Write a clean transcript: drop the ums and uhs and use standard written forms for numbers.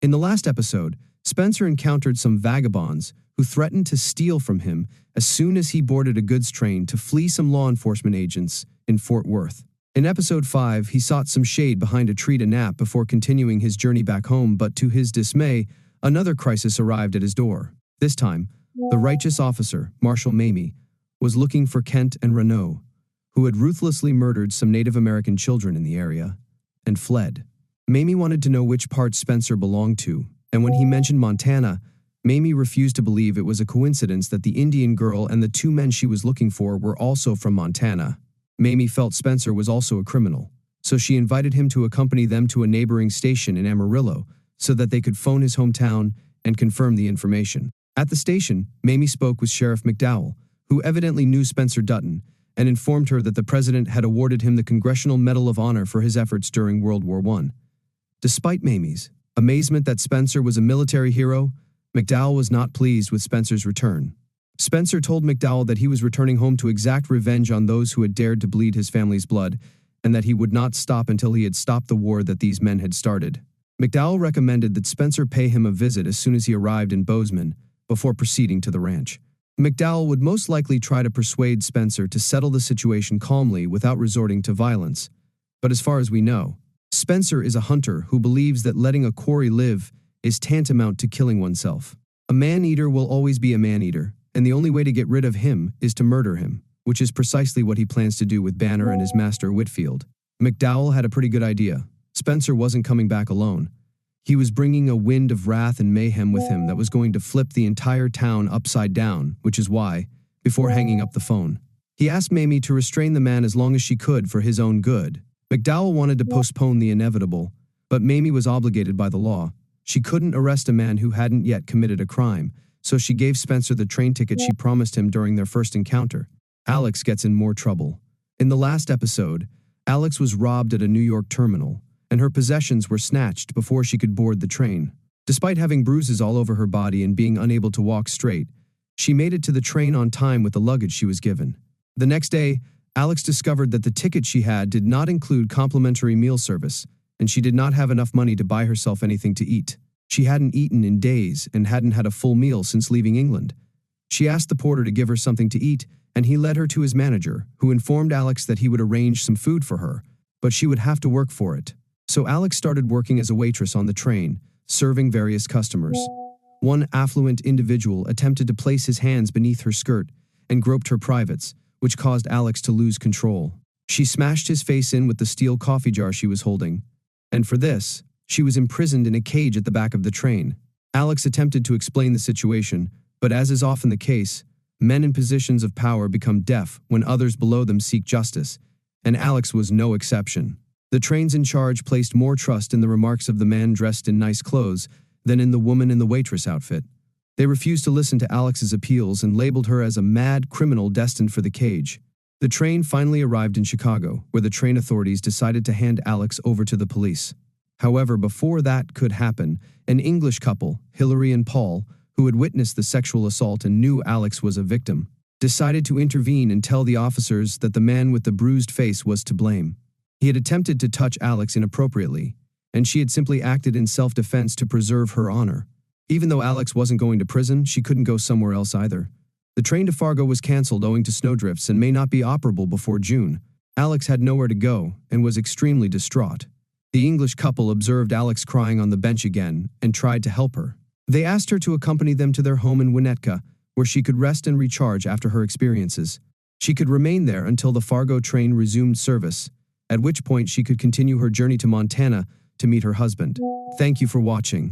In the last episode, Spencer encountered some vagabonds who threatened to steal from him as soon as he boarded a goods train to flee some law enforcement agents in Fort Worth. In episode 5, he sought some shade behind a tree to nap before continuing his journey back home, but to his dismay, another crisis arrived at his door. This time, the righteous officer, Marshal Mamie, was looking for Kent and Renault, who had ruthlessly murdered some Native American children in the area, and fled. Mamie wanted to know which part Spencer belonged to, and when he mentioned Montana, Mamie refused to believe it was a coincidence that the Indian girl and the two men she was looking for were also from Montana. Mamie felt Spencer was also a criminal, so she invited him to accompany them to a neighboring station in Amarillo so that they could phone his hometown and confirm the information. At the station, Mamie spoke with Sheriff McDowell, who evidently knew Spencer Dutton, and informed her that the president had awarded him the Congressional Medal of Honor for his efforts during World War I. Despite Mamie's amazement that Spencer was a military hero, McDowell was not pleased with Spencer's return. Spencer told McDowell that he was returning home to exact revenge on those who had dared to bleed his family's blood, and that he would not stop until he had stopped the war that these men had started. McDowell recommended that Spencer pay him a visit as soon as he arrived in Bozeman, before proceeding to the ranch. McDowell would most likely try to persuade Spencer to settle the situation calmly without resorting to violence. But as far as we know, Spencer is a hunter who believes that letting a quarry live is tantamount to killing oneself. A man-eater will always be a man-eater, and the only way to get rid of him is to murder him, which is precisely what he plans to do with Banner and his master Whitfield. McDowell had a pretty good idea. Spencer wasn't coming back alone. He was bringing a wind of wrath and mayhem with him that was going to flip the entire town upside down, which is why, before hanging up the phone, he asked Mamie to restrain the man as long as she could for his own good. McDowell wanted to postpone the inevitable, but Mamie was obligated by the law. She couldn't arrest a man who hadn't yet committed a crime, so she gave Spencer the train ticket she promised him during their first encounter. Alex gets in more trouble. In the last episode, Alex was robbed at a New York terminal, and her possessions were snatched before she could board the train. Despite having bruises all over her body and being unable to walk straight, she made it to the train on time with the luggage she was given. The next day, Alex discovered that the ticket she had did not include complimentary meal service, and she did not have enough money to buy herself anything to eat. She hadn't eaten in days and hadn't had a full meal since leaving England. She asked the porter to give her something to eat, and he led her to his manager, who informed Alex that he would arrange some food for her, but she would have to work for it. So Alex started working as a waitress on the train, serving various customers. One affluent individual attempted to place his hands beneath her skirt and groped her privates, which caused Alex to lose control. She smashed his face in with the steel coffee jar she was holding, and for this, she was imprisoned in a cage at the back of the train. Alex attempted to explain the situation, but as is often the case, men in positions of power become deaf when others below them seek justice, and Alex was no exception. The train's in charge placed more trust in the remarks of the man dressed in nice clothes than in the woman in the waitress outfit. They refused to listen to Alex's appeals and labeled her as a mad criminal destined for the cage. The train finally arrived in Chicago, where the train authorities decided to hand Alex over to the police. However, before that could happen, an English couple, Hillary and Paul, who had witnessed the sexual assault and knew Alex was a victim, decided to intervene and tell the officers that the man with the bruised face was to blame. He had attempted to touch Alex inappropriately, and she had simply acted in self-defense to preserve her honor. Even though Alex wasn't going to prison, she couldn't go somewhere else either. The train to Fargo was canceled owing to snowdrifts and may not be operable before June. Alex had nowhere to go and was extremely distraught. The English couple observed Alex crying on the bench again and tried to help her. They asked her to accompany them to their home in Winnetka, where she could rest and recharge after her experiences. She could remain there until the Fargo train resumed service, at which point she could continue her journey to Montana to meet her husband. Thank you for watching.